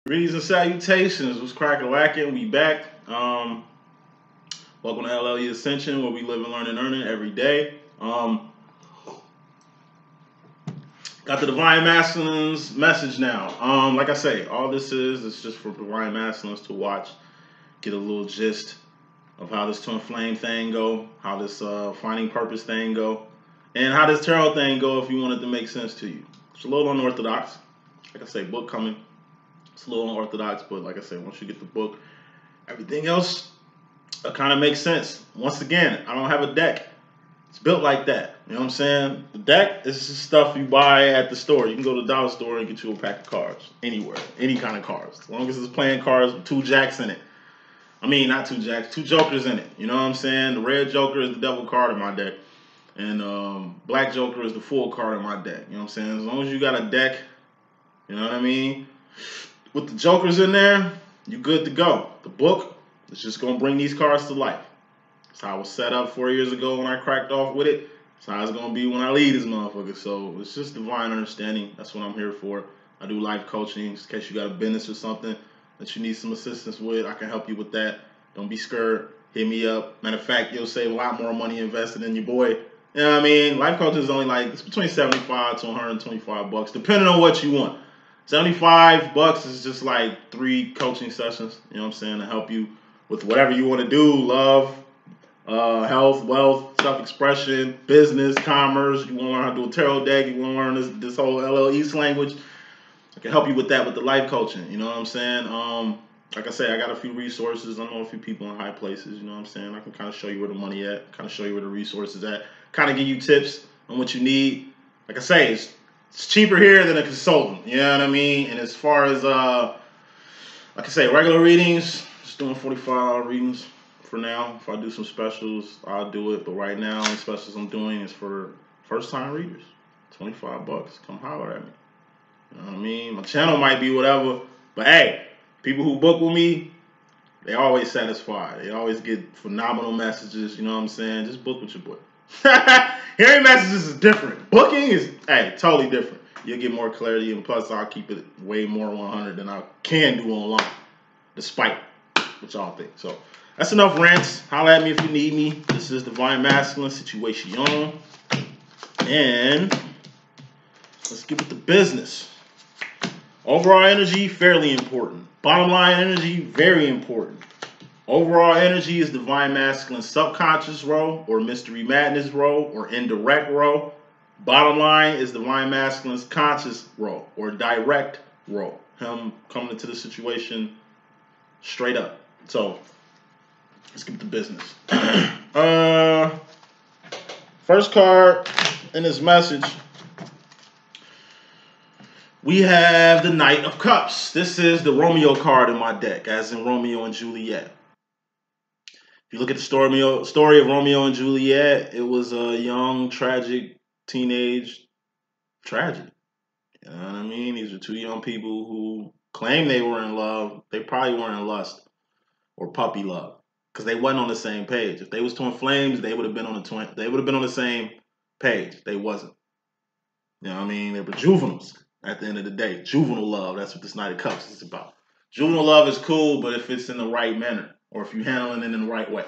Greetings and salutations. What's cracking, lacking? We back. Welcome to LLE.Ascension, where we live and learn and earn it every day. Got the Divine Masculines message now. Like I say, all this is just for Divine Masculines to watch, get a little gist of how this twin flame thing go, how this finding purpose thing go, and how this tarot thing go if you want it to make sense to you. It's a little unorthodox. Like I say, book coming. It's a little unorthodox, but like I said, once you get the book, everything else kind of makes sense. Once again, I don't have a deck. It's built like that. You know what I'm saying? The deck is just stuff you buy at the store. You can go to the dollar store and get you a pack of cards. Anywhere. Any kind of cards. As long as it's playing cards with 2 jacks in it. I mean, not 2 jacks, 2 jokers in it. You know what I'm saying? The red joker is the devil card in my deck. And black joker is the fool card in my deck. You know what I'm saying? As long as you got a deck, you know what I mean? With the jokers in there, you're good to go. The book is just going to bring these cards to life. That's how it was set up 4 years ago when I cracked off with it. That's how it's going to be when I leave this motherfucker. So it's just divine understanding. That's what I'm here for. I do life coaching in case you got a business or something that you need some assistance with. I can help you with that. Don't be scared. Hit me up. Matter of fact, you'll save a lot more money invested in your boy. You know what I mean? Life coaching is only like, it's between 75 to 125 bucks, depending on what you want. 75 bucks is just like 3 coaching sessions, you know what I'm saying, to help you with whatever you want to do, love, health, wealth, self-expression, business, commerce. You want to learn how to do a tarot deck, you want to learn this whole LLE language. I can help you with that with the life coaching, you know what I'm saying? Like I say, I got a few resources. I know a few people in high places, you know what I'm saying? I can kind of show you where the money at, kind of show you where the resources at, kind of give you tips on what you need. Like I say, it's cheaper here than a consultant, you know what I mean? And as far as, like I say, regular readings, just doing 45 readings for now. If I do some specials, I'll do it. But right now, the specials I'm doing is for first-time readers. 25 bucks. Come holler at me. You know what I mean? My channel might be whatever, but hey, people who book with me, they always satisfied. They always get phenomenal messages, you know what I'm saying? Just book with your boy. Hearing messages is different. Booking is, hey, totally different. You'll get more clarity, and plus I'll keep it way more 100 than I can do online, despite what y'all think. So that's enough rants. Holler at me if you need me. This is Divine Masculine Situation. And let's get with the business. Overall energy, fairly important. Bottom line energy, very important. Overall energy is Divine Masculine subconscious row or Mystery Madness row or indirect row. Bottom line is Divine Masculine's conscious row or direct row. Him coming into the situation straight up. So let's get to business. First card in this message, we have the Knight of Cups. This is the Romeo card in my deck, as in Romeo and Juliet. If you look at the story of Romeo and Juliet, it was a young, tragic, teenage tragedy. You know what I mean? These are 2 young people who claim they were in love. They probably weren't in lust or puppy love because they wasn't on the same page. If they was twin flames, they would have been on the same page. They wasn't. You know what I mean? They were juveniles at the end of the day. Juvenile love. That's what this Knight of Cups is about. Juvenile love is cool, but if it's in the right manner, or if you're handling it in the right way.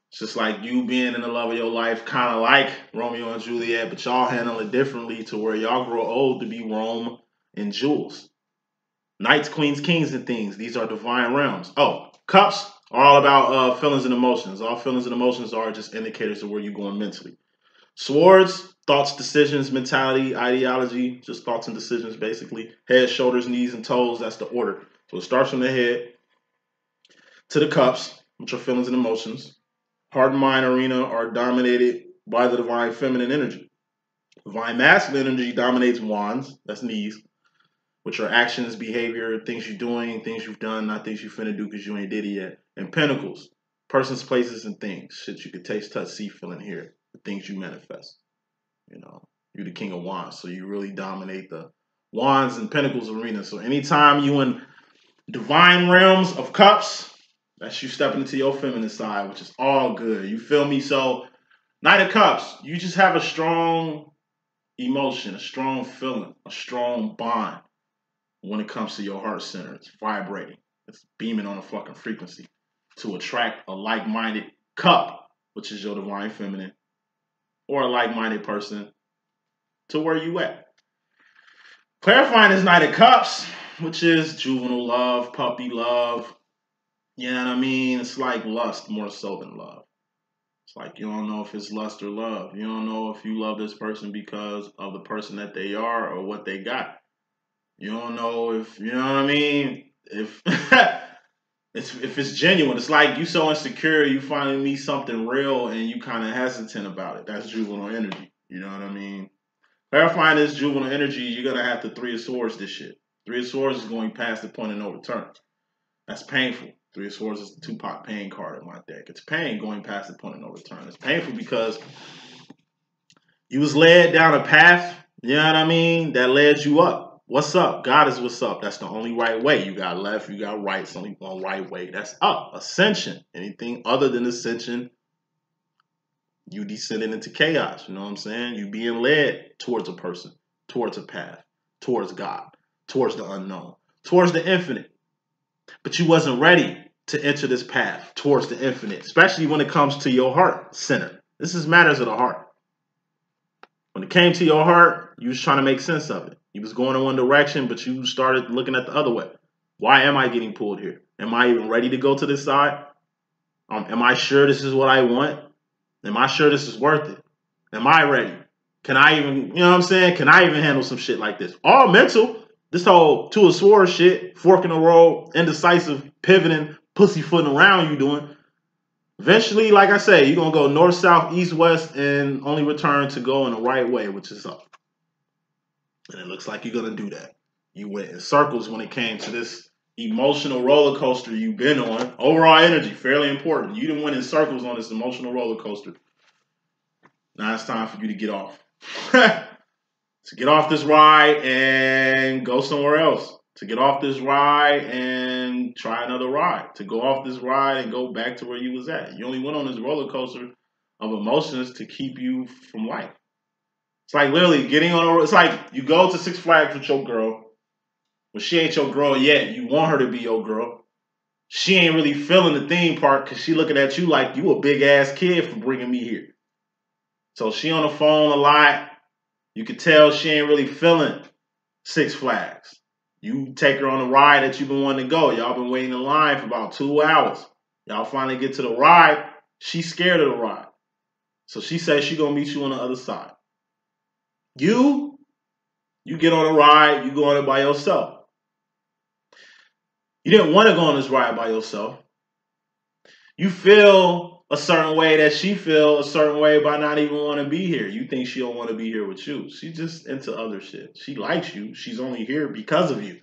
It's just like you being in the love of your life, kind of like Romeo and Juliet, but y'all handle it differently to where y'all grow old to be Rome and Jules. Knights, queens, kings, and things. These are divine realms. Oh, cups are all about feelings and emotions. All feelings and emotions are just indicators of where you're going mentally. Swords, thoughts, decisions, mentality, ideology, just thoughts and decisions, basically. Head, shoulders, knees, and toes, that's the order. So it starts from the head to the cups, which are feelings and emotions. Heart and mind arena are dominated by the divine feminine energy. Divine masculine energy dominates wands, that's knees, which are actions, behavior, things you're doing, things you've done, not things you finna do because you ain't did it yet. And pentacles, persons, places, and things. Shit you could taste, touch, see, feel, and hear. The things you manifest. You know, you're the king of wands, so you really dominate the wands and pentacles arena. So anytime you in divine realms of cups, that's you stepping into your feminine side, which is all good. You feel me? So Knight of Cups, you just have a strong emotion, a strong feeling, a strong bond when it comes to your heart center. It's vibrating. It's beaming on a fucking frequency to attract a like-minded cup, which is your divine feminine, or a like-minded person to where you at. Clarifying this Knight of Cups, which is juvenile love, puppy love. You know what I mean? It's like lust more so than love. It's like you don't know if it's lust or love. You don't know if you love this person because of the person that they are or what they got. You don't know if, you know what I mean? If if it's genuine. It's like you so insecure, you finally meet something real and you kind of hesitant about it. That's juvenile energy. You know what I mean? Clarifying this juvenile energy, you're going to have the Three of Swords this shit. Three of Swords is going past the point of no return. That's painful. Three of Swords is the Tupac pain card in my deck. It's pain going past the point of no return. It's painful because you was led down a path, you know what I mean, that led you up. What's up? God is what's up. That's the only right way. You got left, you got right. It's only one right way. That's up. Ascension. Anything other than ascension, you descending into chaos. You know what I'm saying? You being led towards a person, towards a path, towards God, towards the unknown, towards the infinite. But you wasn't ready to enter this path towards the infinite, especially when it comes to your heart center. This is matters of the heart. When it came to your heart, you was trying to make sense of it. You was going in one direction, but you started looking at the other way. Why am I getting pulled here? Am I even ready to go to this side? Am I sure this is what I want? Am I sure this is worth it? Am I ready? Can I even, you know what I'm saying? Can I even handle some shit like this? All mental. This whole Two of Swords shit, fork in the road, indecisive, pivoting, pussyfooting around you doing. Eventually, like I say, you're going to go north, south, east, west, and only return to go in the right way, which is up. And it looks like you're going to do that. You went in circles when it came to this emotional roller coaster you've been on. Overall energy, fairly important. You didn't went in circles on this emotional roller coaster. Now it's time for you to get off. To get off this ride and go somewhere else. To get off this ride and try another ride. To go off this ride and go back to where you was at. You only went on this roller coaster of emotions to keep you from life. It's like literally getting on a, it's like you go to Six Flags with your girl, but she ain't your girl yet. You want her to be your girl. She ain't really feeling the theme park because she looking at you like you a big ass kid for bringing me here. So she on the phone a lot. You could tell she ain't really feeling Six Flags. You take her on a ride that you've been wanting to go. Y'all been waiting in line for about 2 hours. Y'all finally get to the ride. She's scared of the ride. So she says she gonna meet you on the other side. You get on a ride, you go on it by yourself. You didn't want to go on this ride by yourself. You feel a certain way that she feel a certain way by not even want to be here. You think she don't want to be here with you. She just into other shit. She likes you. She's only here because of you.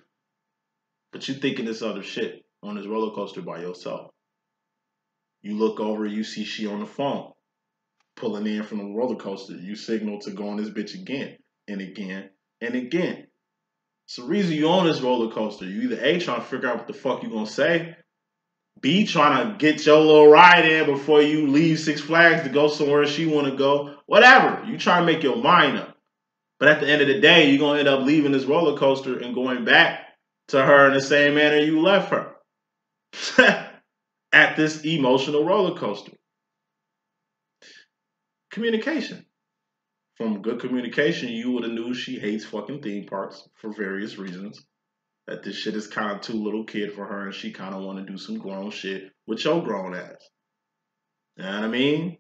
But you thinking this other shit on this roller coaster by yourself. You look over, you see she on the phone, pulling in from the roller coaster. You signal to go on this bitch again and again and again. It's the reason you on this roller coaster. You either A, trying to figure out what the fuck you gonna say, B, trying to get your little ride in before you leave Six Flags to go somewhere she want to go. Whatever. You try to make your mind up. But at the end of the day, you're going to end up leaving this roller coaster and going back to her in the same manner you left her. At this emotional roller coaster. Communication. From good communication, you would have knew she hates fucking theme parks for various reasons. That this shit is kind of too little kid for her and she kind of want to do some grown shit with your grown ass. You know what I mean?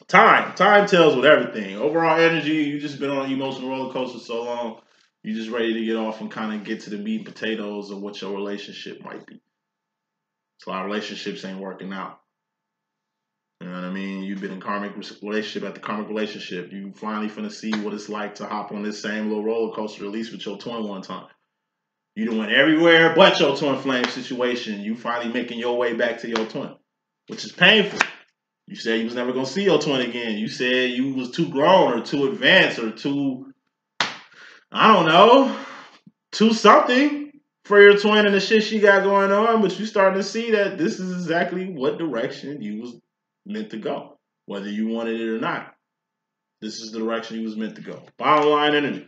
Time tells with everything. Overall energy, you just been on an emotional roller coaster so long, you just ready to get off and kind of get to the meat and potatoes of what your relationship might be. So a lot of relationships ain't working out. You know what I mean? You've been in karmic relationship after karmic relationship. You finally finna see what it's like to hop on this same little roller coaster, at least with your twin one time. You done went everywhere but your twin flame situation. You finally making your way back to your twin, which is painful. You said you was never going to see your twin again. You said you was too grown or too advanced or too, I don't know, too something for your twin and the shit she got going on. But you starting to see that this is exactly what direction you was meant to go, whether you wanted it or not. This is the direction you was meant to go. Bottom line energy.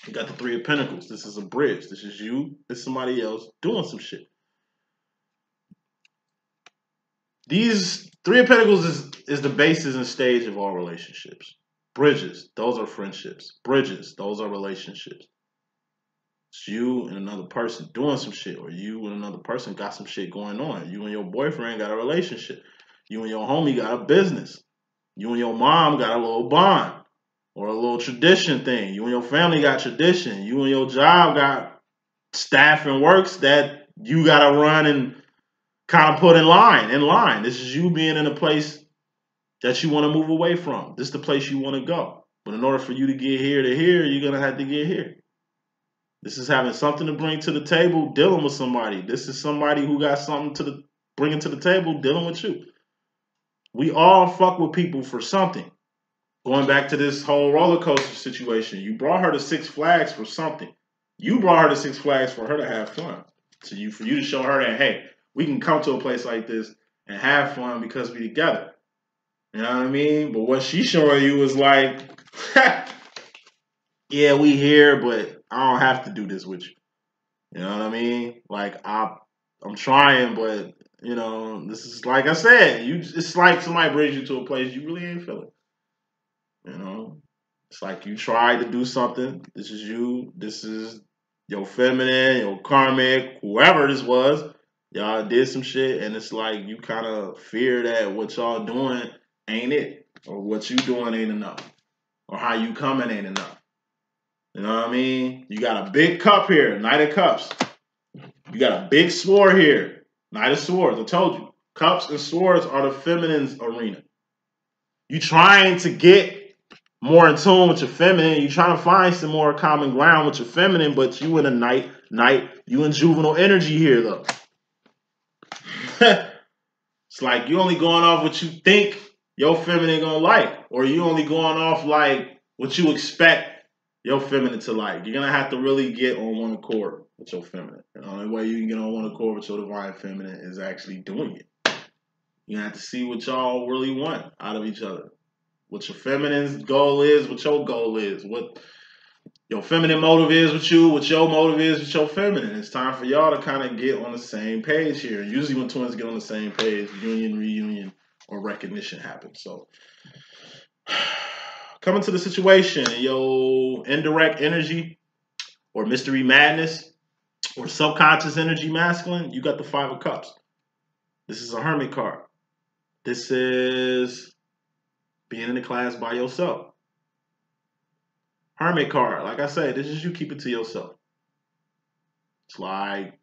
You got the Three of Pentacles. This is a bridge. This is you and somebody else doing some shit. These Three of Pentacles is the basis and stage of all relationships. Bridges, those are friendships. Bridges, those are relationships. It's you and another person doing some shit, or you and another person got some shit going on. You and your boyfriend got a relationship. You and your homie got a business. You and your mom got a little bond or a little tradition thing. You and your family got tradition. You and your job got staff and works that you got to run and kind of put in line. This is you being in a place that you want to move away from. This is the place you want to go. But in order for you to get here to here, you're going to have to get here. This is having something to bring to the table, dealing with somebody. This is somebody who got something to bringing to the table, dealing with you. We all fuck with people for something. Going back to this whole roller coaster situation, you brought her to Six Flags for something. You brought her to Six Flags for her to have fun. For you to show her that, hey, we can come to a place like this and have fun because we together. You know what I mean? But what she's showing you is like, yeah, we here, but I don't have to do this with you. You know what I mean? Like, I'm trying, but, you know, this is like I said, it's like somebody brings you to a place you really ain't feeling. You know? It's like you tried to do something. This is you. This is your feminine, your karmic, whoever this was. Y'all did some shit, and it's like you kind of fear that what y'all doing ain't it, or what you doing ain't enough, or how you coming ain't enough. You know what I mean? You got a big cup here, Knight of Cups. You got a big sword here, Knight of Swords. I told you, cups and swords are the feminine's arena. You trying to get more in tune with your feminine. You trying to find some more common ground with your feminine, but you in a knight, you in juvenile energy here though. It's like you only going off what you think your feminine gonna like, or you only going off like what you expect your feminine to like. You're gonna have to really get on one accord with your feminine. And the only way you can get on one accord with your divine feminine is actually doing it. You have to see what y'all really want out of each other. What your feminine's goal is, what your goal is, what your feminine motive is with you, what your motive is with your feminine. It's time for y'all to kind of get on the same page here. Usually when twins get on the same page, union, reunion, or recognition happens. So coming to the situation, your indirect energy or mystery madness or subconscious energy masculine, you got the Five of Cups. This is a Hermit card. This is being in the class by yourself. Hermit card, like I said, this is you keep it to yourself. It's like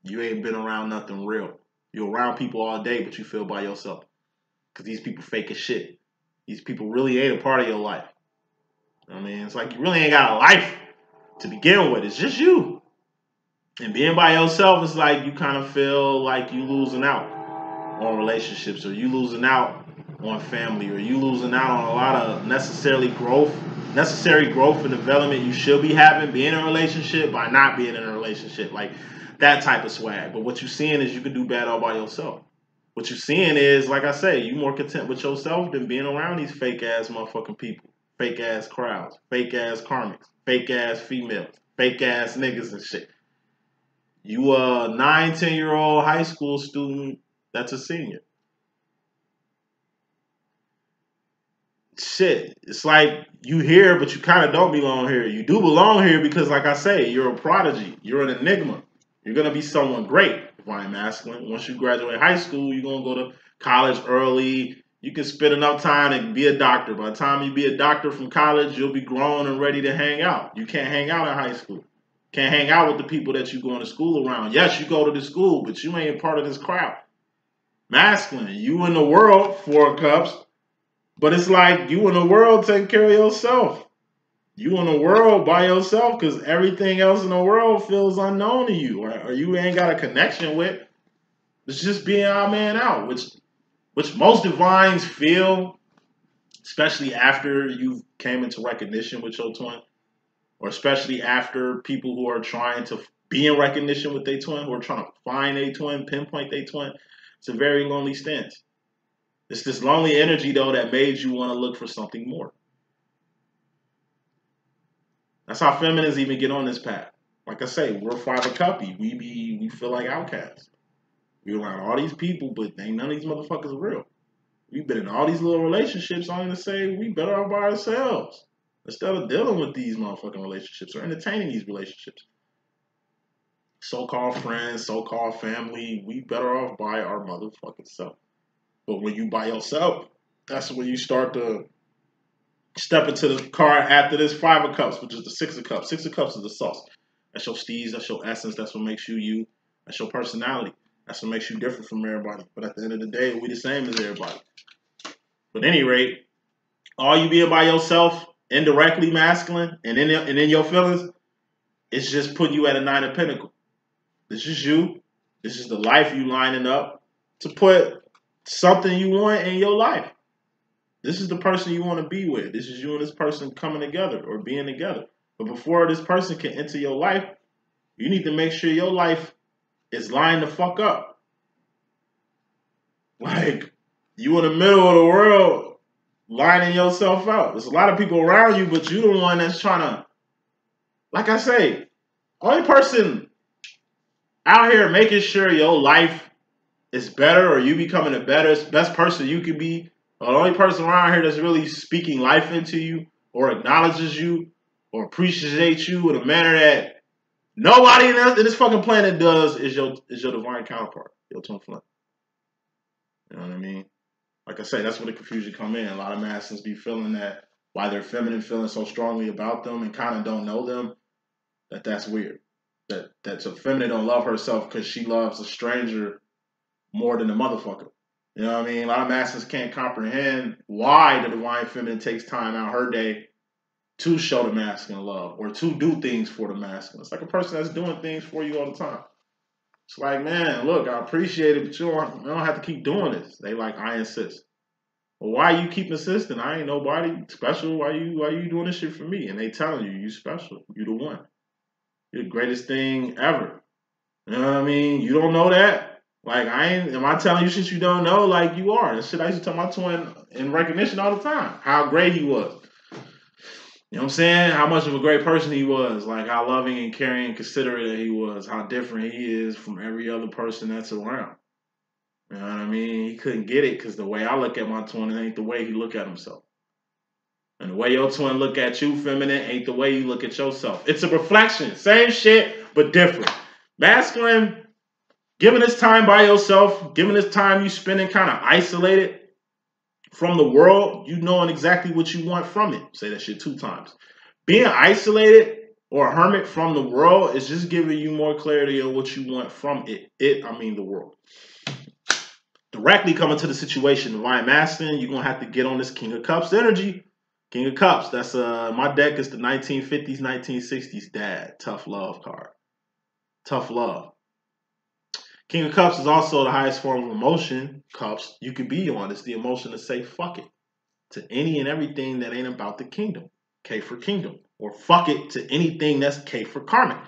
you ain't been around nothing real. You're around people all day, but you feel by yourself. Because these people fake as shit. These people really ain't a part of your life. I mean, it's like you really ain't got a life to begin with. It's just you. And being by yourself is like you kind of feel like you losing out on relationships, or you losing out on family, or you losing out on a lot of necessary growth and development you should be having being in a relationship by not being in a relationship, like that type of swag. But what you're seeing is you can do bad all by yourself. What you're seeing is, like I say, you more content with yourself than being around these fake ass motherfucking people, fake ass crowds, fake ass karmics, fake ass females, fake ass niggas and shit. You a 9-10-year-old high school student that's a senior. Shit, it's like you here, but you kind of don't belong here. You do belong here because, like I say, you're a prodigy. You're an enigma. You're going to be someone great, divine masculine. Once you graduate high school, you're going to go to college early. You can spend enough time to be a doctor. By the time you be a doctor from college, you'll be grown and ready to hang out. You can't hang out in high school. Can't hang out with the people that you're going to school around. Yes, you go to the school, but you ain't part of this crowd. Masculine, you in the world, Four of Cups. But it's like you in the world taking care of yourself. You in the world by yourself because everything else in the world feels unknown to you, or you ain't got a connection with. It's just being odd man out, which most divines feel, especially after you came into recognition with your twin, or especially after people who are trying to be in recognition with their twin, who are trying to find a twin, pinpoint their twin. It's a very lonely stance. It's this lonely energy, though, that made you want to look for something more. That's how feminists even get on this path. Like I say, we're fiber cuppy. We feel like outcasts. We're around all these people, but ain't none of these motherfuckers real. We've been in all these little relationships only to say we better off by ourselves instead of dealing with these motherfucking relationships or entertaining these relationships. So-called friends, so-called family, we better off by our motherfucking self. But when you by yourself, that's when you start to step into the card after this 5 of cups, which is the 6 of cups. 6 of cups is the sauce. That's your steez, that's your essence, that's what makes you you. That's your personality. That's what makes you different from everybody. But at the end of the day, we the same as everybody. But at any rate, all you being by yourself, indirectly masculine, and in your feelings, it's just putting you at a 9 of Pentacles. This is you. This is the life you lining up to put something you want in your life. This is the person you want to be with. This is you and this person coming together or being together. But before this person can enter your life, you need to make sure your life is lined the fuck up. Like, you in the middle of the world lining yourself out. There's a lot of people around you, but you the one that's trying to, like I say, only person out here making sure your life is better or you becoming the best person you could be. The only person around here that's really speaking life into you or acknowledges you or appreciates you in a manner that nobody in this fucking planet does is your divine counterpart, your twin flame. You know what I mean? Like I say, that's where the confusion come in. A lot of masculines be feeling that why they're feminine, feeling so strongly about them and kind of don't know them, that's weird. That's a feminine don't love herself because she loves a stranger more than a motherfucker. You know what I mean? A lot of masculines can't comprehend why the divine feminine takes time out her day to show the masculine love or to do things for the masculine. It's like a person that's doing things for you all the time. It's like, man, look, I appreciate it, but you don't have to keep doing this. They like, I insist. Well, why you keep insisting? I ain't nobody special. Why you doing this shit for me? And they telling you special. You the one. You're the greatest thing ever. You know what I mean? You don't know that? Like, am I telling you shit you don't know? Like, you are. That shit I used to tell my twin in recognition all the time. How great he was. You know what I'm saying? How much of a great person he was. Like, how loving and caring and considerate he was. How different he is from every other person that's around. You know what I mean? He couldn't get it because the way I look at my twin, it ain't the way he look at himself. And the way your twin look at you, feminine, ain't the way you look at yourself. It's a reflection. Same shit, but different. Masculine, given this time by yourself, given this time you spending kind of isolated from the world, you knowing exactly what you want from it. Say that shit 2 times. Being isolated or a hermit from the world is just giving you more clarity on what you want from it. I mean the world. Directly coming to the situation, divine masculine, you're going to have to get on this King of Cups energy. King of Cups, that's my deck is the 1950s, 1960s dad. Tough love card. Tough love. King of Cups is also the highest form of emotion, cups, you could be on. It's the emotion to say fuck it to any and everything that ain't about the kingdom. K for kingdom. Or fuck it to anything that's K for karmic.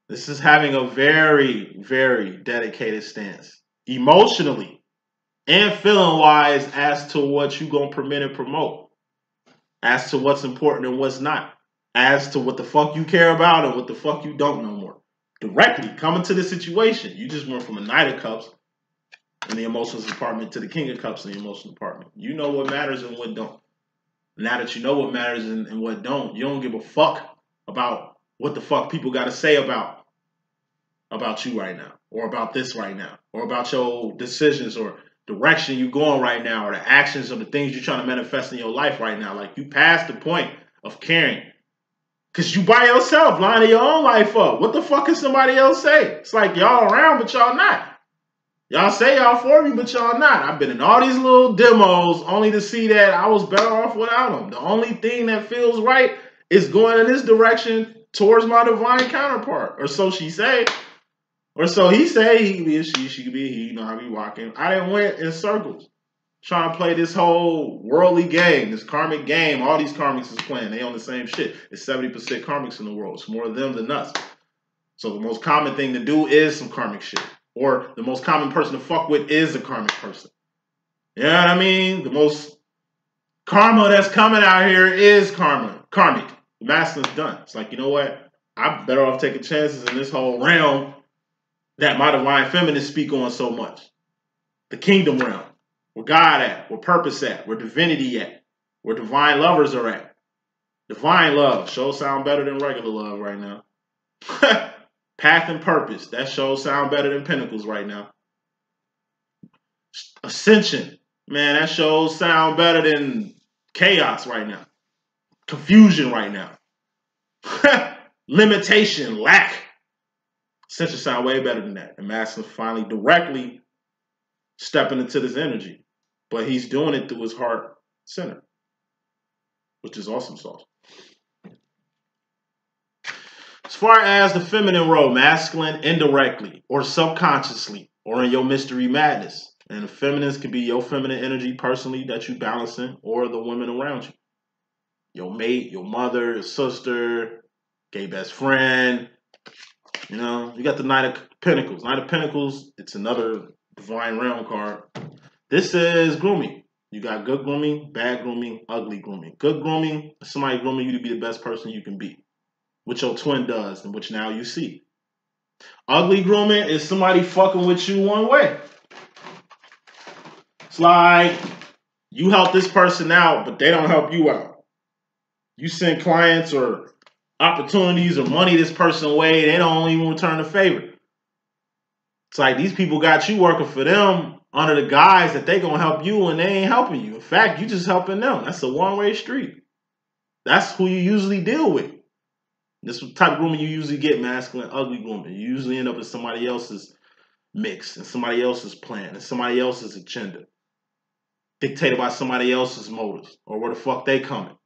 This is having a very, very dedicated stance. Emotionally and feeling-wise as to what you going to permit and promote. As to what's important and what's not. As to what the fuck you care about and what the fuck you don't no more. Directly coming to the situation. You just went from a Knight of Cups in the emotions department to the King of Cups in the emotional department. You know what matters and what don't. Now that you know what matters and what don't, you don't give a fuck about what the fuck people got to say about you right now, or about this right now, or about your decisions or direction you going right now, or the actions or the things you're trying to manifest in your life right now. Like, you past the point of caring. Because you by yourself, lining your own life up. What the fuck can somebody else say? It's like y'all around, but y'all not. Y'all say y'all for me, but y'all not. I've been in all these little demos only to see that I was better off without them. The only thing that feels right is going in this direction towards my divine counterpart. Or so she say. Or so he say. He could be a she could be a he. You know how we walking. I done went in circles. Trying to play this whole worldly game, this karmic game. All these karmics is playing. They on the same shit. It's 70% karmics in the world. It's more of them than us. So the most common thing to do is some karmic shit. Or the most common person to fuck with is a karmic person. You know what I mean? The most karma that's coming out here is karmic. The masculine's done. It's like, you know what? I'm better off taking chances in this whole realm that my divine feminine speak on so much. The kingdom realm. Where God at. Where purpose at. Where divinity at. Where divine lovers are at. Divine love. Shows sound better than regular love right now. Path and purpose. That shows sound better than Pentacles right now. Ascension. Man, that shows sound better than chaos right now. Confusion right now. Limitation, lack. Ascension sound way better than that. And masculine finally directly stepping into this energy. But he's doing it through his heart center, which is awesome sauce. As far as the feminine role, masculine indirectly or subconsciously or in your mystery madness. And the feminines can be your feminine energy personally that you balancing or the women around you. Your mate, your mother, your sister, gay best friend. You know, you got the Knight of Pentacles. Knight of Pentacles, it's another divine realm card. This is grooming. You got good grooming, bad grooming, ugly grooming. Good grooming is somebody grooming you to be the best person you can be, which your twin does and which now you see. Ugly grooming is somebody fucking with you one way. It's like you help this person out, but they don't help you out. You send clients or opportunities or money this person away, they don't even return the favor. It's like these people got you working for them under the guise that they gonna help you and they ain't helping you. In fact, you just helping them. That's a one-way street. That's who you usually deal with. This type of grooming you usually get, masculine, ugly grooming. You usually end up in somebody else's mix and somebody else's plan and somebody else's agenda. Dictated by somebody else's motives or where the fuck they coming.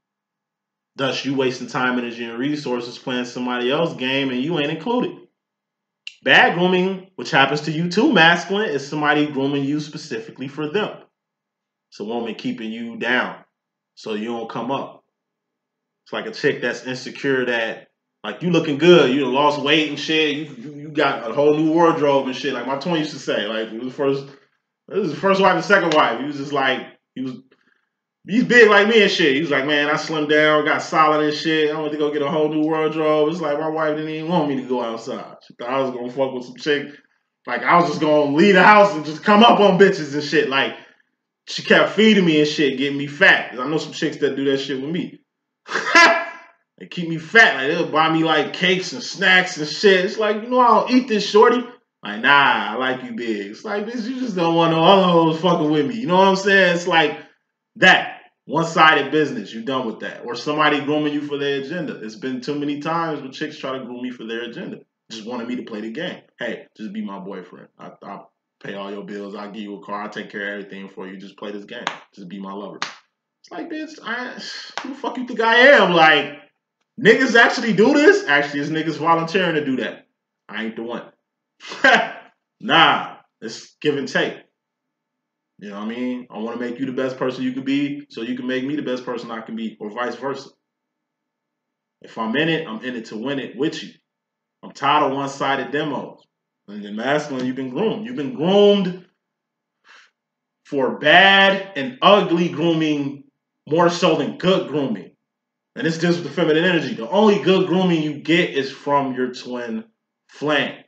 Thus, you wasting time, energy, and resources playing somebody else's game and you ain't included. Bad grooming, which happens to you too, masculine, is somebody grooming you specifically for them. It's a woman keeping you down so you don't come up. It's like a chick that's insecure that, like, you looking good, you done lost weight and shit, you got a whole new wardrobe and shit. Like my twin used to say, like, this is the first wife and second wife. He was just like, he's big like me and shit. He was like, man, I slimmed down, got solid and shit. I went to go get a whole new wardrobe. It's like my wife didn't even want me to go outside. She thought I was gonna fuck with some chick. Like I was just gonna leave the house and just come up on bitches and shit. Like she kept feeding me and shit, getting me fat. I know some chicks that do that shit with me. They keep me fat. Like they'll buy me like cakes and snacks and shit. It's like, you know, I don't eat this, shorty. Like, nah, I like you big. It's like, bitch, you just don't want no other hoes fucking with me. You know what I'm saying? It's like that. One-sided business. You done with that. Or somebody grooming you for their agenda. It's been too many times when chicks try to groom me for their agenda. Just wanted me to play the game. Hey, just be my boyfriend. I'll pay all your bills. I'll give you a car. I'll take care of everything for you. Just play this game. Just be my lover. It's like, bitch, who the fuck you think I am? Like, niggas actually do this? Actually, it's niggas volunteering to do that. I ain't the one. Nah, it's give and take. You know what I mean? I want to make you the best person you can be so you can make me the best person I can be, or vice versa. If I'm in it, I'm in it to win it with you. I'm tired of one-sided demos. And in masculine, you've been groomed. You've been groomed for bad and ugly grooming more so than good grooming. And it's just with the feminine energy. The only good grooming you get is from your twin flame.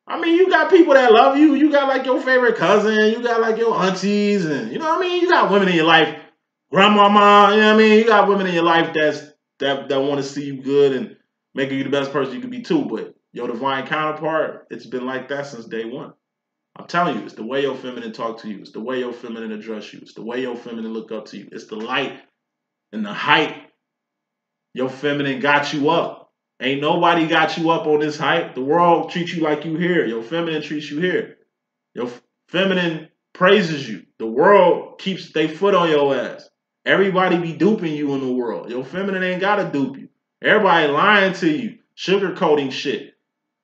I mean, you got people that love you. You got like your favorite cousin. You got like your aunties. And you know what I mean? You got women in your life. Grandmama, you know what I mean? You got women in your life that want to see you good and making you the best person you can be too. But your divine counterpart, it's been like that since day one. I'm telling you, it's the way your feminine talk to you. It's the way your feminine address you. It's the way your feminine look up to you. It's the light and the height. Your feminine got you up. Ain't nobody got you up on this height. The world treats you like you here. Your feminine treats you here. Your feminine praises you. The world keeps their foot on your ass. Everybody be duping you in the world. Your feminine ain't got to dupe you. Everybody lying to you, sugarcoating shit.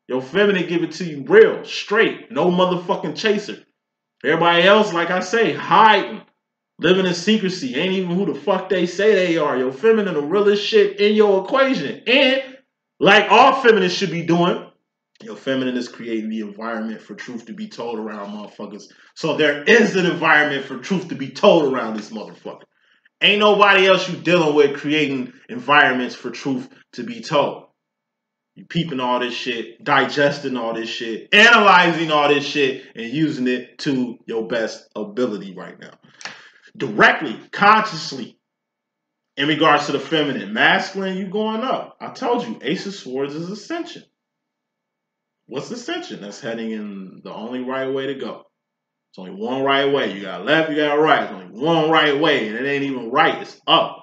Your feminine give it to you real, straight, no motherfucking chaser. Everybody else, like I say, hiding, living in secrecy, ain't even who the fuck they say they are. Your feminine the realest shit in your equation. And like all feminists should be doing, your feminine is creating the environment for truth to be told around motherfuckers. So there is an environment for truth to be told around this motherfucker. Ain't nobody else you dealing with creating environments for truth to be told. You peeping all this shit, digesting all this shit, analyzing all this shit, and using it to your best ability right now. Directly, consciously, in regards to the feminine. Masculine, you going up. I told you, Ace of Swords is Ascension. What's Ascension? That's heading in the only right way to go. It's only one right way. You got left, you got right. It's only one right way, and it ain't even right. It's up.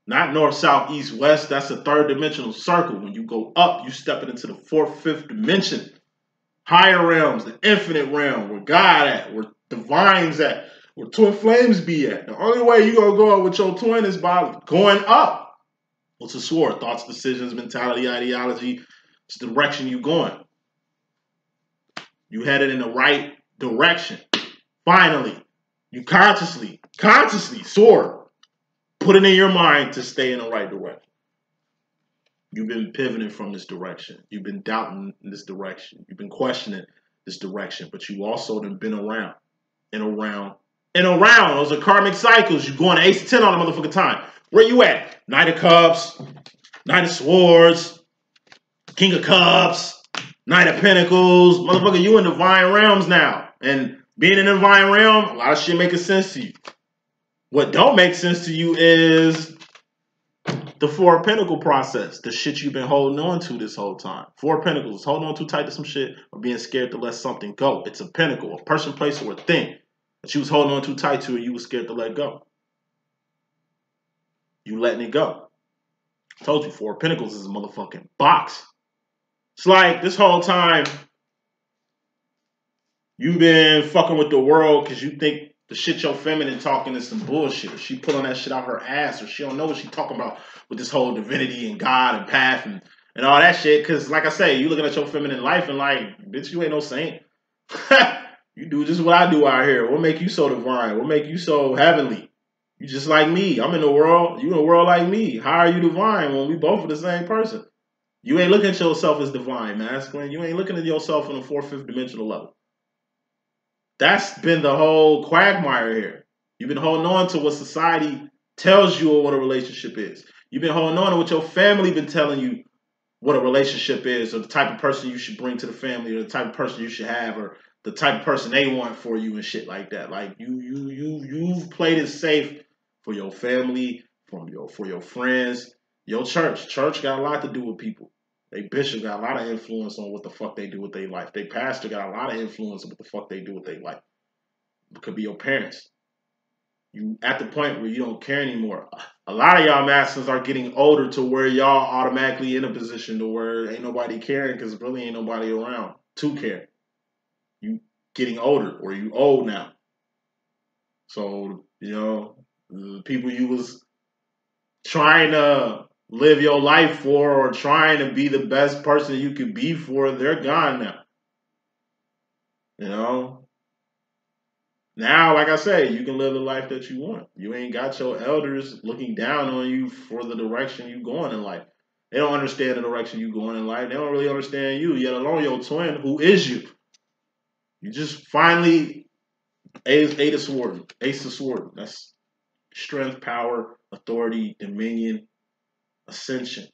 Not north, south, east, west. That's a third dimensional circle. When you go up, you stepping into the fourth, fifth dimension. Higher realms, the infinite realm, where God at, where divine's at, where twin flames be at. The only way you gonna go up with your twin is by going up. What's a sword? Thoughts, decisions, mentality, ideology. It's the direction you going. You headed in the right direction. Finally, you consciously, sword. Put it in your mind to stay in the right direction. You've been pivoting from this direction. You've been doubting this direction. You've been questioning this direction. But you also have been around and around and around. Those are karmic cycles. You're going to Ace of 10 all the motherfucking time. Where you at? Knight of Cups, Knight of Swords, King of Cups, Knight of Pentacles. Motherfucker, you in divine realms now. And being in the divine realm, a lot of shit making sense to you. What don't make sense to you is the Four of Pentacles process, the shit you've been holding on to this whole time. Four of Pentacles, holding on too tight to some shit or being scared to let something go. It's a pentacle, a person, place, or a thing that you was holding on too tight to and you was scared to let go. You letting it go. I told you, Four of Pentacles is a motherfucking box. It's like this whole time you've been fucking with the world because you think the shit your feminine talking is some bullshit. Or she pulling that shit out her ass. Or she don't know what she talking about with this whole divinity and God and path and all that shit. Because like I say, you looking at your feminine life and like, bitch, you ain't no saint. You do just what I do out here. What make you so divine? What make you so heavenly? You just like me. I'm in the world. You in the world like me. How are you divine when we both are the same person? You ain't looking at yourself as divine, masculine. You ain't looking at yourself on a fourth, fifth dimensional level. That's been the whole quagmire here. You've been holding on to what society tells you what a relationship is. You've been holding on to what your family been telling you what a relationship is, or the type of person you should bring to the family, or the type of person you should have, or the type of person they want for you and shit like that. Like you've played it safe for your family, for your friends, your church. Church got a lot to do with people. They bishop got a lot of influence on what the fuck they do with their life. They pastor got a lot of influence on what the fuck they do with their life. It could be your parents. You at the point where you don't care anymore. A lot of y'all masters are getting older to where y'all automatically in a position to where ain't nobody caring because really ain't nobody around to care. You getting older or you old now. So, you know, the people you was trying to live your life for or trying to be the best person you could be for, they're gone now. You know? Now, like I say, you can live the life that you want. You ain't got your elders looking down on you for the direction you going in life. They don't understand the direction you going in life. They don't really understand you, yet alone your twin, who is you. You just finally Ace of Sword. That's strength, power, authority, dominion, ascension,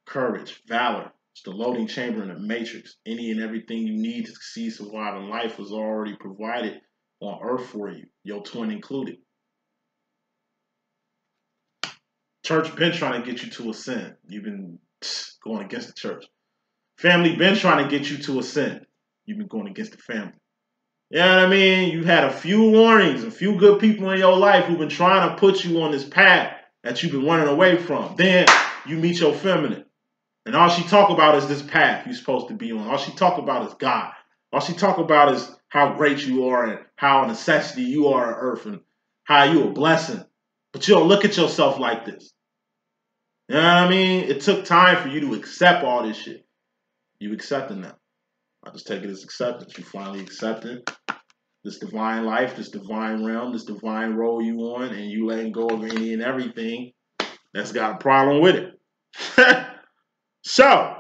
courage, valor. It's the loading chamber in the matrix. Any and everything you need to succeed, survive in life was already provided on earth for you, your twin included. Church been trying to get you to ascend. You've been going against the church. Family been trying to get you to ascend. You've been going against the family. You know what I mean? You had a few warnings, a few good people in your life who've been trying to put you on this path that you've been running away from. Then you meet your feminine. And all she talk about is this path you're supposed to be on. All she talk about is God. All she talk about is how great you are and how a necessity you are on earth and how you a blessing. But you don't look at yourself like this. You know what I mean? It took time for you to accept all this shit. You accepting that. I just take it as acceptance. You finally accepted this divine life, this divine realm, this divine role you on, and you letting go of any and everything that's got a problem with it. So,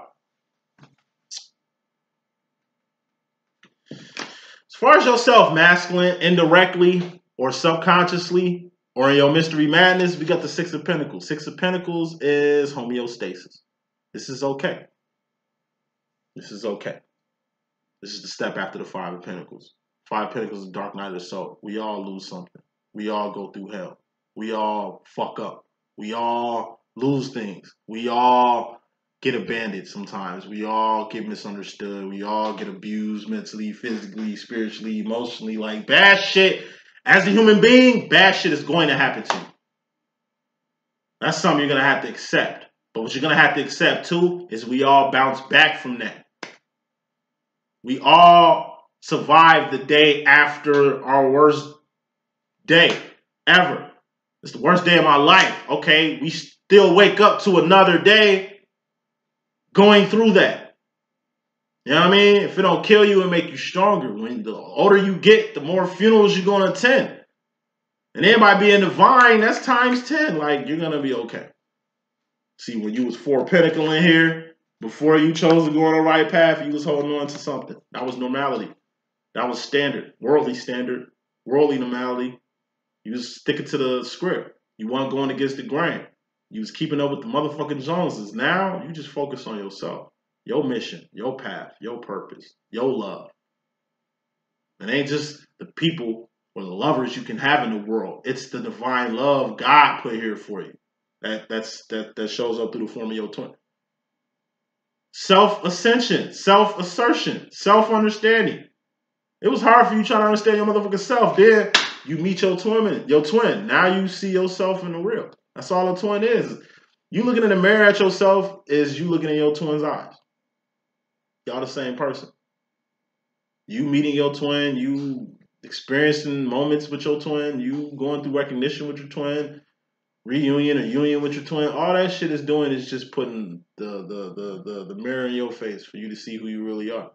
as far as yourself, masculine, indirectly or subconsciously Or in your mystery madness, we got the Six of Pentacles. Six of Pentacles is homeostasis. This is okay. This is okay. This is the step after the Five of Pentacles. Five of Pentacles is dark night of the soul. We all lose something. We all go through hell. We all fuck up. We all lose things. We all get abandoned sometimes. We all get misunderstood. We all get abused mentally, physically, spiritually, emotionally. Like bad shit. As a human being, bad shit is going to happen to you. That's something you're going to have to accept. But what you're going to have to accept too is we all bounce back from that. We all survive the day after our worst day ever. It's the worst day of my life. Okay, we still wake up to another day going through that. You know what I mean? If it don't kill you, it make you stronger. When the older you get, the more funerals you're going to attend. And then by being divine, that's times 10. Like, you're going to be okay. See, when you was Four Pentacle in here, before you chose to go on the right path, you was holding on to something. That was normality. That was standard. Worldly normality. You was sticking to the script. You weren't going against the grain. You was keeping up with the motherfucking Joneses. Now, you just focus on yourself. Your mission, your path, your purpose, your love. It ain't just the people or the lovers you can have in the world. It's the divine love God put here for you. That shows up through the form of your twin. Self-ascension, self-assertion, self-understanding. It was hard for you trying to understand your motherfucking self. Then you meet your twin. Now you see yourself in the real. That's all a twin is. You looking in the mirror at yourself is you looking in your twin's eyes. Y'all the same person. You meeting your twin, you experiencing moments with your twin, you going through recognition with your twin, reunion or union with your twin. All that shit is doing is just putting the mirror in your face for you to see who you really are.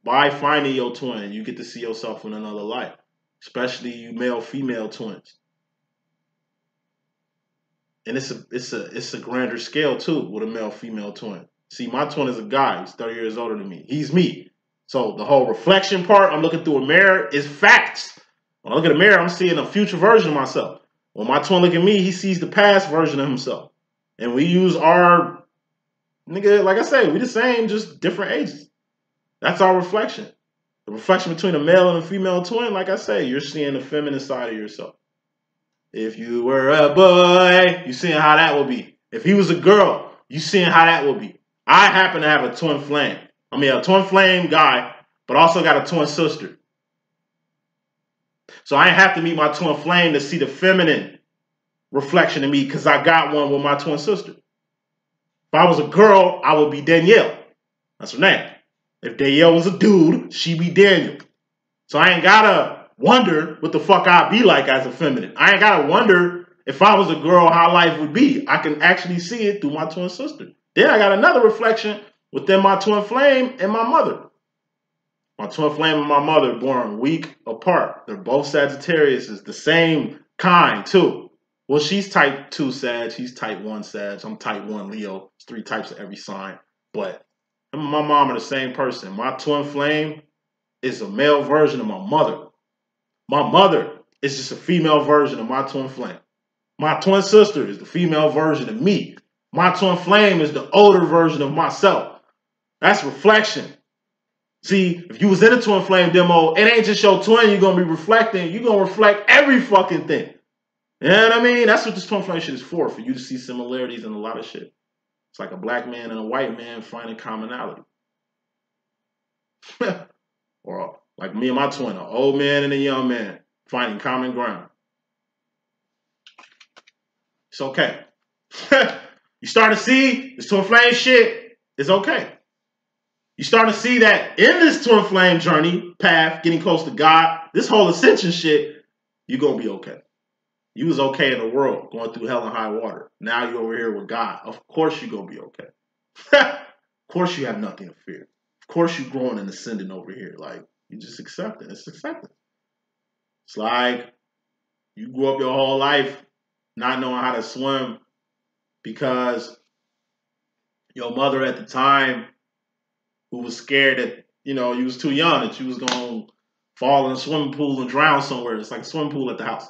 By finding your twin, you get to see yourself in another light, especially you male-female twins. And it's a grander scale too with a male-female twin. See, my twin is a guy. He's 30 years older than me. He's me. So the whole reflection part, I'm looking through a mirror, is facts. When I look at a mirror, I'm seeing a future version of myself. When my twin look at me, he sees the past version of himself. And we use our, nigga, like I say, we the same, just different ages. That's our reflection. The reflection between a male and a female twin, like I say, you're seeing the feminine side of yourself. If you were a boy, you seeing how that would be. If he was a girl, you seeing how that would be. I happen to have a twin flame. I mean, a twin flame guy, but also got a twin sister. So I ain't have to meet my twin flame to see the feminine reflection of me because I got one with my twin sister. If I was a girl, I would be Danielle. That's her name. If Danielle was a dude, she'd be Daniel. So I ain't gotta wonder what the fuck I'd be like as a feminine. I ain't gotta wonder if I was a girl how life would be. I can actually see it through my twin sister. Then I got another reflection within my twin flame and my mother. My twin flame and my mother born week apart. They're both Sagittarius, the same kind too. Well, she's type 2 Sag, he's type 1 Sag, I'm type 1 Leo. It's 3 types of every sign. But him and my mom are the same person. My twin flame is a male version of my mother. My mother is just a female version of my twin flame. My twin sister is the female version of me. My twin flame is the older version of myself. That's reflection. See, if you was in a twin flame demo, it ain't just your twin you're going to be reflecting. You're going to reflect every fucking thing. You know what I mean? That's what this twin flame shit is for you to see similarities in a lot of shit. It's like a black man and a white man finding commonality. Or like me and my twin, an old man and a young man finding common ground. It's okay. You start to see this twin flame shit is okay. You start to see that in this twin flame journey, path, getting close to God, this whole ascension shit, you're going to be okay. You was okay in the world, going through hell and high water. Now you're over here with God. Of course you're going to be okay. Of course you have nothing to fear. Of course you're growing and ascending over here. Like, you just accept it. It's acceptance. It's like you grew up your whole life not knowing how to swim because your mother at the time, who was scared that, you know, you was too young, that you was going to fall in a swimming pool and drown somewhere. It's like a swimming pool at the house.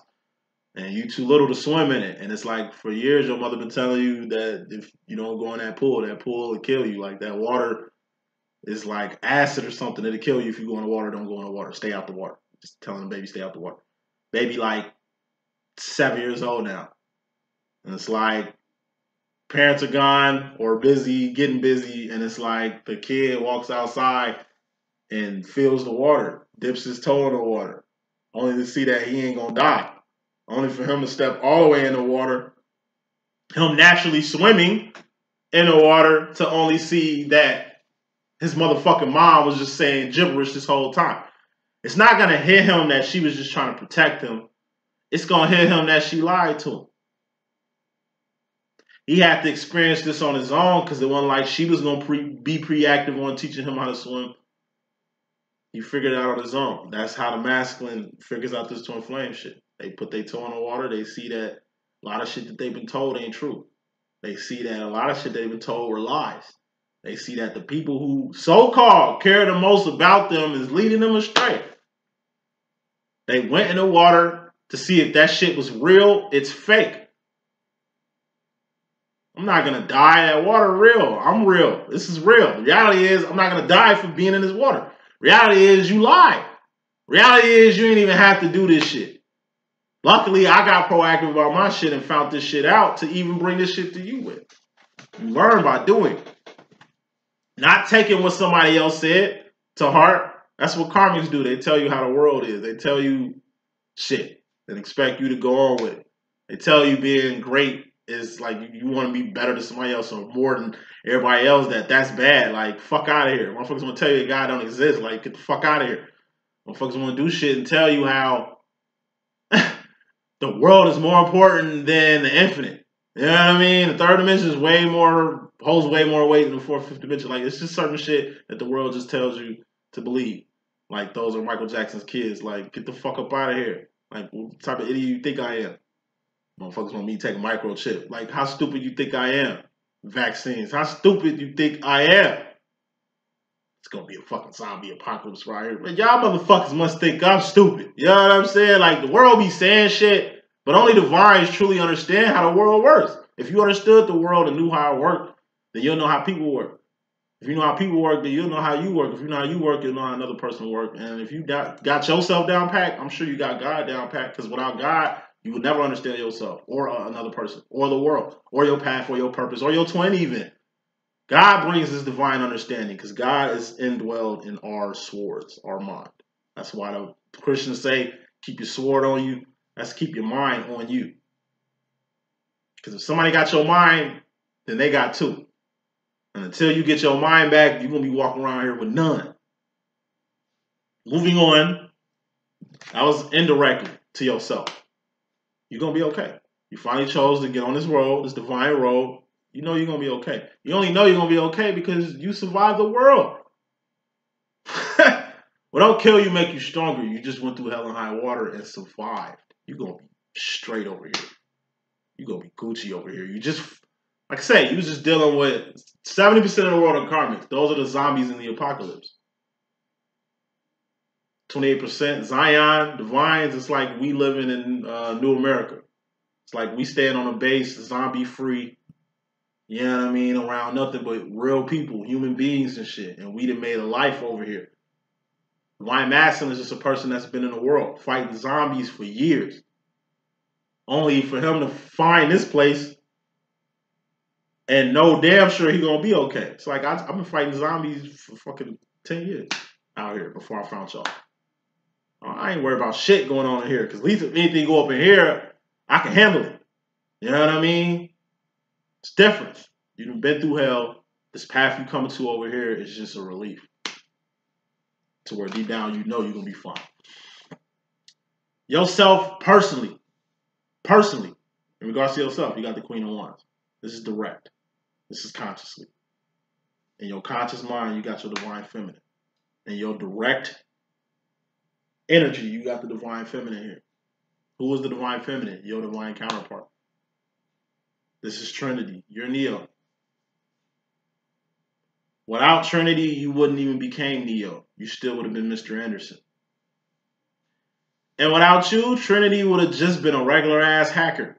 and you too little to swim in it. And it's like for years your mother been telling you that if you don't go in that pool will kill you. Like that water is like acid or something. It'll kill you if you go in the water. Don't go in the water. Stay out the water. Just telling the baby stay out the water. Baby like 7 years old now. And it's like parents are gone or busy, getting busy, and it's like the kid walks outside and feels the water, dips his toe in the water, only to see that he ain't gonna die. Only for him to step all the way in the water, him naturally swimming in the water, to only see that his motherfucking mom was just saying gibberish this whole time. It's not gonna hit him that she was just trying to protect him. It's gonna hit him that she lied to him. He had to experience this on his own because it wasn't like she was gonna be preactive on teaching him how to swim. He figured it out on his own. That's how the masculine figures out this twin flame shit. They put their toe in the water. They see that a lot of shit that they've been told ain't true. They see that a lot of shit they've been told were lies. They see that the people who so-called care the most about them is leading them astray. They went in the water to see if that shit was real. It's fake. I'm not going to die. That water real. I'm real. This is real. The reality is I'm not going to die for being in this water. Reality is you lied. Reality is you ain't even have to do this shit. Luckily, I got proactive about my shit and found this shit out to even bring this shit to you with. You learn by doing. Not taking what somebody else said to heart. That's what karmics do. They tell you how the world is. They tell you shit and expect you to go on with it. They tell you being great is like you want to be better than somebody else or more than everybody else. That's bad. Like, fuck out of here. Motherfuckers want to tell you God don't exist. Like, get the fuck out of here. Motherfuckers want to do shit and tell you how the world is more important than the infinite. You know what I mean? The third dimension is holds way more weight than the fourth, fifth dimension. Like, it's just certain shit that the world just tells you to believe. Like, those are Michael Jackson's kids. Like, get the fuck up out of here. Like, what type of idiot you think I am? Motherfuckers want me to take a microchip. Like, how stupid you think I am? Vaccines. How stupid you think I am? It's gonna be a fucking zombie apocalypse right here. But y'all motherfuckers must think I'm stupid. You know what I'm saying? Like, the world be saying shit, but only divines truly understand how the world works. If you understood the world and knew how it worked, then you'll know how people work. If you know how people work, then you'll know how you work. If you know how you work, you'll know how another person works. And if you got yourself down pat, I'm sure you got God down pat, because without God, you would never understand yourself or another person or the world or your path or your purpose or your twin even. God brings this divine understanding because God is indwelled in our swords, our mind. That's why the Christians say, keep your sword on you. That's keep your mind on you. Because if somebody got your mind, then they got two. And until you get your mind back, you're going to be walking around here with none. Moving on, that was indirectly to yourself. You're going to be okay. You finally chose to get on this road, this divine road. You know you're going to be okay. You only know you're going to be okay because you survived the world. What don't kill you make you stronger. You just went through hell and high water and survived. You're going to be straight over here. You're going to be Gucci over here. You just, like I say, you was just dealing with 70% of the world of karmics. Those are the zombies in the apocalypse. 28% Zion, divines. It's like we living in New America. It's like we stand on a base, zombie free. You know what I mean? Around nothing but real people, human beings and shit. And we done made a life over here. Divine Masculine is just a person that's been in the world fighting zombies for years. Only for him to find this place and know damn sure he gonna be okay. It's like I've been fighting zombies for fucking 10 years out here before I found y'all. I ain't worried about shit going on in here because at least if anything go up in here, I can handle it. You know what I mean? It's different. You've been through hell. This path you coming to over here is just a relief. To where deep down you know you're going to be fine. Yourself, personally, in regards to yourself, you got the Queen of Wands. This is direct. This is consciously. In your conscious mind, you got your divine feminine. In your direct energy, you got the divine feminine here. Who is the divine feminine? Your divine counterpart. This is Trinity. You're Neo. Without Trinity, you wouldn't even became Neo. You still would have been Mr. Anderson. And without you, Trinity would have just been a regular ass hacker.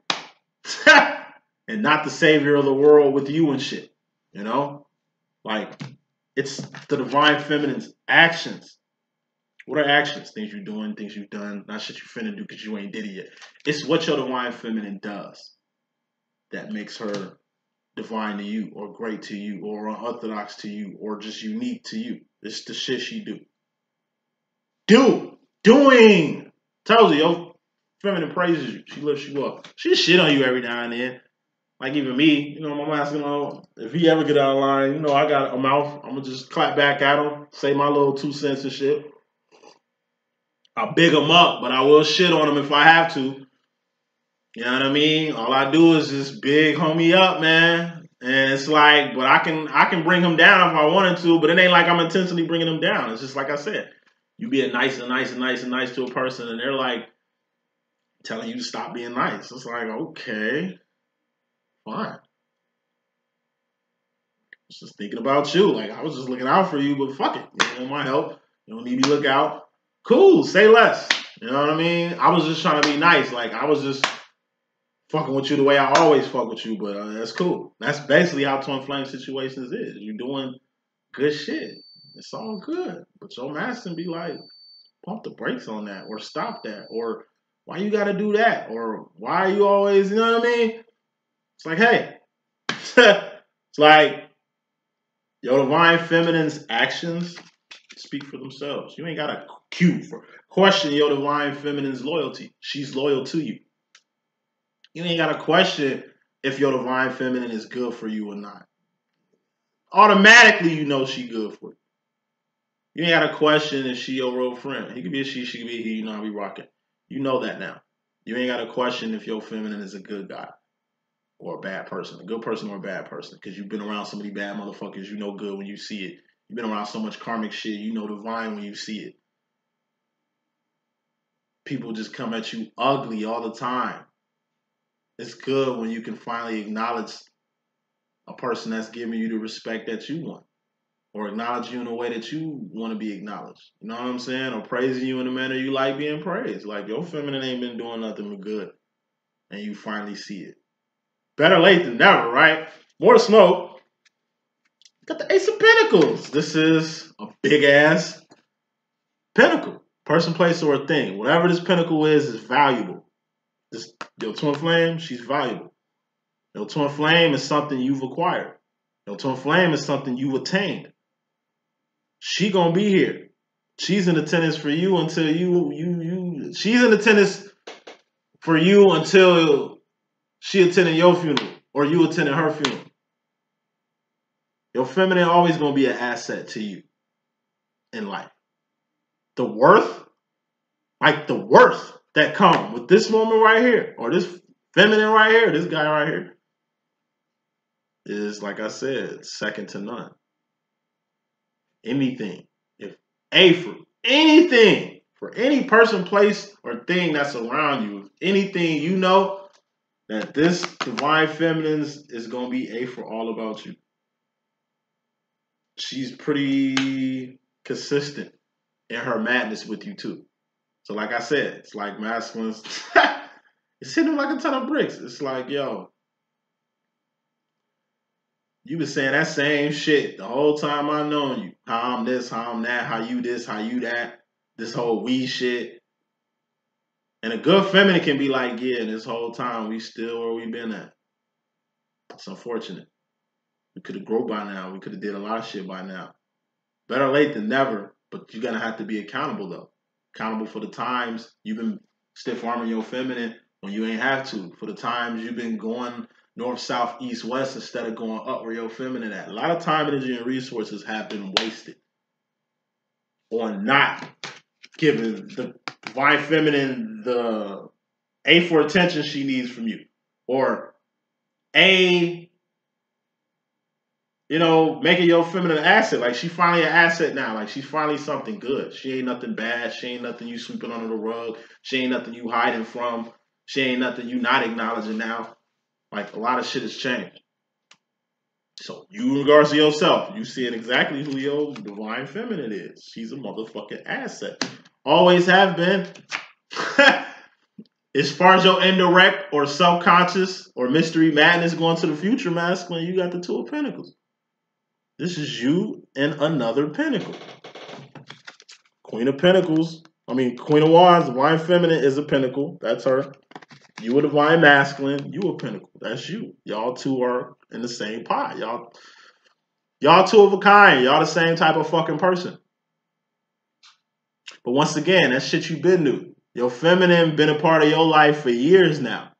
And not the savior of the world with you and shit. You know? Like, it's the divine feminine's actions. What are actions? Things you're doing, things you've done, not shit you finna do because you ain't did it yet. It's what your divine feminine does that makes her divine to you, or great to you, or unorthodox to you, or just unique to you. It's the shit she do. Doing. Tells you, yo, feminine praises you. She lifts you up. She shit on you every now and then. Like even me, you know, my asking, if he ever get out of line, you know, I got a mouth. I'm gonna just clap back at him, say my little 2 cents and shit. I'll big him up, but I will shit on him if I have to. You know what I mean? All I do is just big homie up, man. And it's like, but I can bring him down if I wanted to, but it ain't like I'm intentionally bringing him down. It's just like I said, you being nice and nice and nice and nice to a person, and they're like telling you to stop being nice. It's like, okay, fine. I was just thinking about you. Like, I was just looking out for you, but fuck it. You don't want my help. You don't need me to look out. Cool, say less. You know what I mean? I was just trying to be nice. Like, I was just fucking with you the way I always fuck with you, but that's cool. That's basically how twin flame situations is. You're doing good shit. It's all good. But your master be like, pump the brakes on that, or stop that, or why you gotta do that, or why are you always, you know what I mean? It's like, hey, it's like your divine feminine's actions speak for themselves. You ain't gotta question your divine feminine's loyalty. She's loyal to you. You ain't gotta question if your divine feminine is good for you or not. Automatically, you know she good for you. You ain't gotta question if she your real friend. He could be a she could be a he. You know how we rocking. You know that now. You ain't gotta question if your feminine is a good guy or a bad person, a good person or a bad person, because you've been around so many bad motherfuckers. You know good when you see it. You've been around so much karmic shit. You know divine when you see it. People just come at you ugly all the time. It's good when you can finally acknowledge a person that's giving you the respect that you want, or acknowledge you in a way that you want to be acknowledged. You know what I'm saying? Or praising you in a manner you like being praised. Like your feminine ain't been doing nothing but good, and you finally see it. Better late than never, right? More to smoke. Got the Ace of Pentacles. This is a big ass pentacle. Person, place, or a thing. Whatever this pentacle is valuable. This your twin flame, she's valuable. Your twin flame is something you've acquired. Your twin flame is something you've attained. She gonna be here. She's in attendance for you until she's in attendance for you until she attended your funeral or you attended her funeral. Your feminine always gonna be an asset to you in life. The worth, like the worth that comes with this woman right here, or this feminine right here, this guy right here, is, like I said, second to none. Anything, if for anything, for any person, place, or thing that's around you, anything you know that this divine feminine is going to be for all about you. She's pretty consistent in her madness with you too. So like I said, it's like masculines, it's hitting them like a ton of bricks. It's like, yo, you been saying that same shit the whole time I've known you. How I'm this, how I'm that, how you this, how you that. This whole we shit. And a good feminine can be like, yeah, this whole time we still where we been at. It's unfortunate. We could have grown by now. We could have did a lot of shit by now. Better late than never, but you're going to have to be accountable though. Accountable for the times you've been stiff-arming your feminine when you ain't have to. For the times you've been going north, south, east, west instead of going up where your feminine at. A lot of time, energy, and resources have been wasted on not giving the divine feminine the for attention she needs from you. Or making your feminine an asset. Like, she finally an asset now. Like, she's finally something good. She ain't nothing bad. She ain't nothing you sweeping under the rug. She ain't nothing you hiding from. She ain't nothing you not acknowledging now. Like, a lot of shit has changed. So, you, in regards to yourself, you seeing exactly who your divine feminine is. She's a motherfucking asset. Always have been. As far as your indirect or self-conscious or mystery madness going to the future masculine, you got the Two of Pentacles. This is you and another Pentacle. Queen of Pentacles. Queen of Wands, Divine Feminine is a Pentacle. That's her. You a Divine Masculine. You a Pentacle. That's you. Y'all two are in the same pot. Y'all two of a kind. Y'all the same type of fucking person. But once again, that shit you been knew. Your feminine been a part of your life for years now.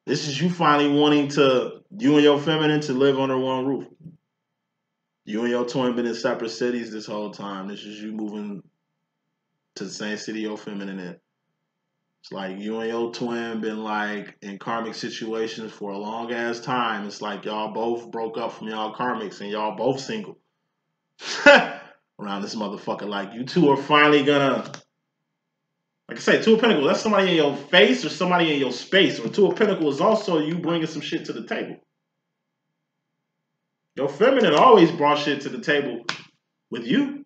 This is you finally wanting you and your feminine to live under one roof. You and your twin been in separate cities this whole time. This is you moving to the same city your feminine in. It's like you and your twin been like in karmic situations for a long ass time. It's like y'all both broke up from y'all karmics and y'all both single. Around this motherfucker. Like you two are finally gonna, like I say, Two of Pentacles, that's somebody in your face or somebody in your space. Or Two of Pentacles is also you bringing some shit to the table. Your feminine always brought shit to the table with you.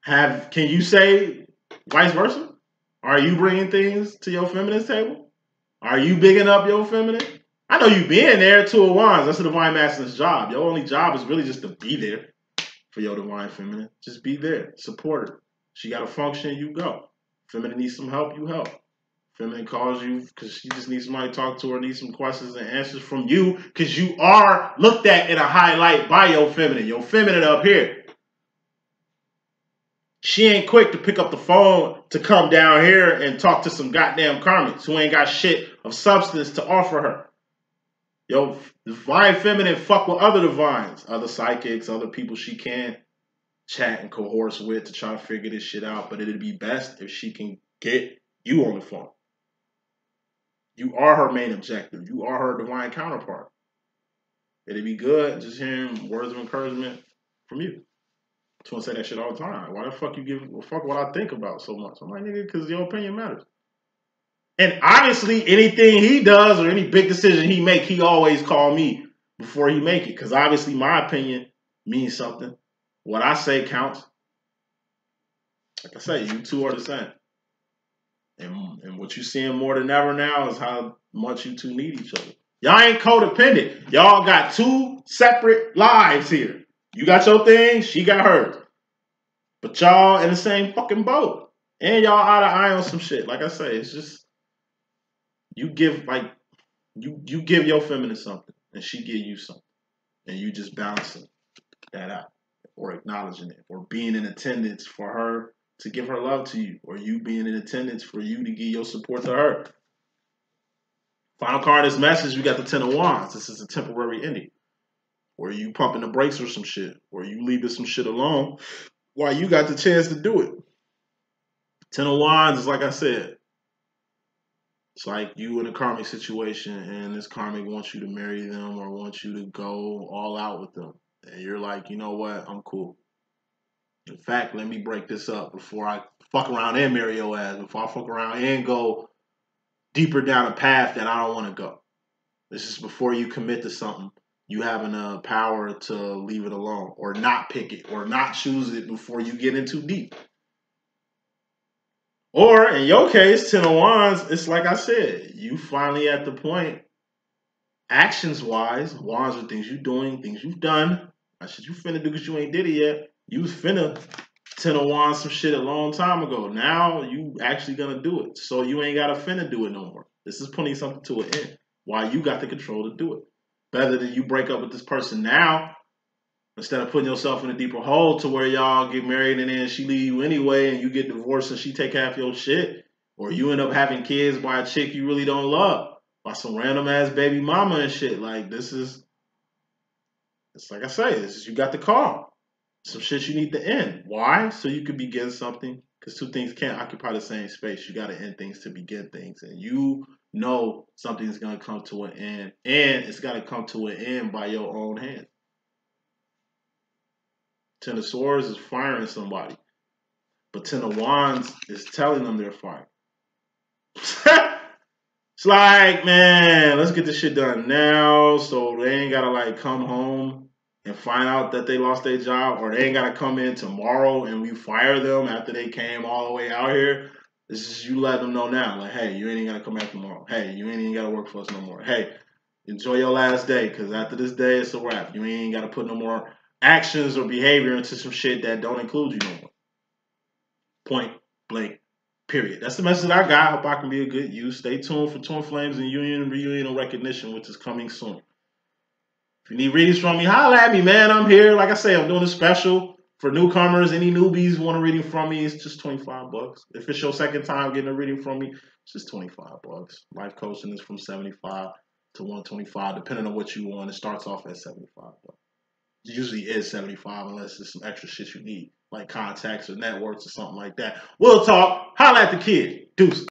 Can you say vice versa? Are you bringing things to your feminine's table? Are you bigging up your feminine? I know you being there, Two of Wands. That's the Divine Masculine's job. Your only job is really just to be there for your Divine Feminine. Just be there. Support her. She got to function, you go. Feminine needs some help, you help. Feminine calls you because she just needs somebody to talk to her, needs some questions and answers from you because you are looked at in a highlight by your feminine. Your feminine up here. She ain't quick to pick up the phone to come down here and talk to some goddamn karmics who ain't got shit of substance to offer her. Yo, Divine Feminine fuck with other divines, other psychics, other people she can chat and coerce with to try to figure this shit out. But it'd be best if she can get you on the phone. You are her main objective. You are her divine counterpart. It'd be good just hearing words of encouragement from you. I just want to say that shit all the time. Why the fuck you give a fuck what I think about so much? I'm like, nigga, because your opinion matters. And obviously, anything he does or any big decision he make, he always call me before he make it. Because obviously, my opinion means something. What I say counts. Like I say, you two are the same. And what you seeing more than ever now is how much you two need each other. Y'all ain't codependent. Y'all got two separate lives here. You got your thing, she got hers. But y'all in the same fucking boat. And y'all out of eye on some shit. Like I say, it's just you give you give your feminine something and she give you something. And you just balancing that out. Or acknowledging it. Or being in attendance for her to give her love to you. Or you being in attendance for you to give your support to her. Final card in this message, we got the Ten of Wands. This is a temporary ending. Or you pumping the brakes or some shit. Or you leaving some shit alone while you got the chance to do it. Ten of Wands is like I said. It's like you in a karmic situation and this karmic wants you to marry them or wants you to go all out with them. And you're like, you know what? I'm cool. In fact, let me break this up before I fuck around and marry your ass. Before I fuck around and go deeper down a path that I don't want to go. This is before you commit to something. You having the power to leave it alone or not pick it or not choose it before you get in too deep. Or in your case, Ten of Wands, it's like I said, you finally at the point, actions-wise, Wands are things you doing, things you've done. That shit you finna do because you ain't did it yet. You was finna Ten of Wands some shit a long time ago. Now you actually gonna do it. So you ain't gotta finna do it no more. This is putting something to an end. Why you got the control to do it. Better than you break up with this person now, instead of putting yourself in a deeper hole to where y'all get married and then she leave you anyway and you get divorced and she take half your shit. Or you end up having kids by a chick you really don't love. By some random ass baby mama and shit. Like this is, it's like I say, this is you got the call. Some shit you need to end. Why? So you could begin something. Because two things can't occupy the same space. You got to end things to begin things. And you know something's going to come to an end. And it's got to come to an end by your own hand. Ten of Swords is firing somebody. But Ten of Wands is telling them they're firing. It's like, man, let's get this shit done now. So they ain't got to like come home and find out that they lost their job, or they ain't got to come in tomorrow and we fire them after they came all the way out here. This is you letting them know now, like, hey, you ain't even gotta come back tomorrow. Hey, you ain't even gotta work for us no more. Hey, enjoy your last day, because after this day, it's a wrap. You ain't gotta put no more actions or behavior into some shit that don't include you no more. Point blank, period. That's the message I got. Hope I can be a good use. Stay tuned for Twin Flames and Union Reunion and Recognition, which is coming soon. If you need readings from me, holla at me, man. I'm here. Like I say, I'm doing a special for newcomers. Any newbies want a reading from me, it's just $25. If it's your second time getting a reading from me, it's just $25. Life coaching is from $75 to $125, depending on what you want. It starts off at $75. It usually is $75 unless there's some extra shit you need, like contacts or networks or something like that. We'll talk. Holla at the kid. Deuce.